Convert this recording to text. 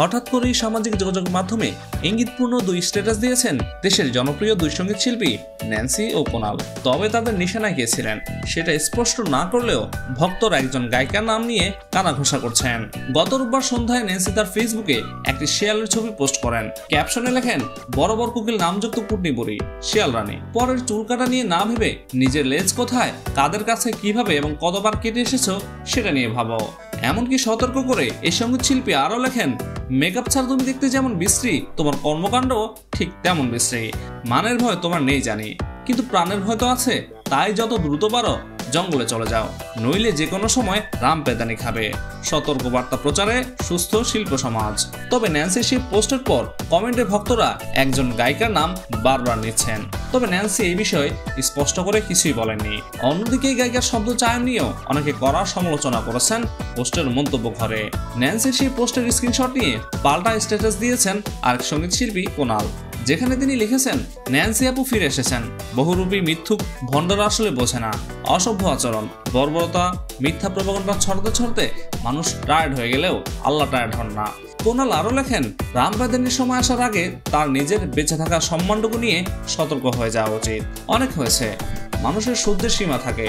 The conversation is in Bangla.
হঠাৎ করেই সামাজিক যোগাযোগ মাধ্যমে ইঙ্গিতপূর্ণ দুই স্ট্যাটাস দিয়েছেন দেশের জনপ্রিয় দুই সঙ্গীত শিল্পী ন্যান্সি ও কুনাল। তবে তাদের নিশানায় কে ছিলেন সেটা স্পষ্ট না করলেও ভক্তরা একজন গায়িকার নাম নিয়ে কানাঘোষা করছেন। গত রোববার সন্ধ্যায় ন্যান্সি তার ফেসবুকে একটি শিয়ালের ছবি পোস্ট করেন। ক্যাপশনে লেখেন, বরাবর কোকিল নামযুক্ত কুটনি বুড়ি, শিয়াল রানী। পরের চুল কাটা নিয়ে না ভেবে নিজের লেজ কোথায়, কাদের কাছে, কিভাবে এবং কতবার কেটে এসেছো সেটা নিয়ে ভাবো। এমনকি সতর্ক করে এই সঙ্গীত শিল্পী আরও লেখেন, মেকআপ ছাড়া তুমি দেখতে যেমন বিশ্রী, তোমার কর্মকাণ্ড ঠিক তেমন বিশ্রী। মানের ভয় তোমার নেই জানি, কিন্তু প্রাণের ভয় তো আছে। তাই যত দ্রুত পারো জঙ্গলে চলে যাও, নইলে যে কোনো সময় রামপেদানি খাবে। সতর্ক বার্তা প্রচারে সুস্থ শিল্প সমাজ। তবে ন্যান্সির সেই পোস্টের পর কমেন্টে ভক্তরা একজন গায়িকার নাম বারবার নিচ্ছেন। তবে ন্যান্সি এই বিষয়ে স্পষ্ট করে কিছুই বলেননি। অন্যদিকে গায়িকার শব্দ চায়ন নিয়েও অনেকে কড়া সমালোচনা করেছেন পোস্টের মন্তব্য ঘরে। ন্যান্সির সেই পোস্টের স্ক্রিনশট নিয়ে পাল্টা স্ট্যাটাস দিয়েছেন আরেক সঙ্গীত শিল্পী কুনাল, যেখানে তিনি লিখেছেন, ন্যান্সি আপু ফিরে এসেছেন। বহুরূপী মিথ্যুক ভণ্ডরা আসলে বোঝে না। অসভ্য আচরণ, বর্বরতা, মিথ্যা প্রপাগান্ডা ছড়াতে ছড়াতে মানুষ টায়ার্ড হয়ে গেলেও আল্লাহ টায়ার্ড হন না। কুনাল আরও লেখেন, রামপেদানির সময় আসার আগে তার নিজের বেঁচে থাকার সম্মানটুকু নিয়ে সতর্ক হয়ে যাওয়া উচিত। অনেক হয়েছে, মানুষের সহ্যের সীমা থাকে।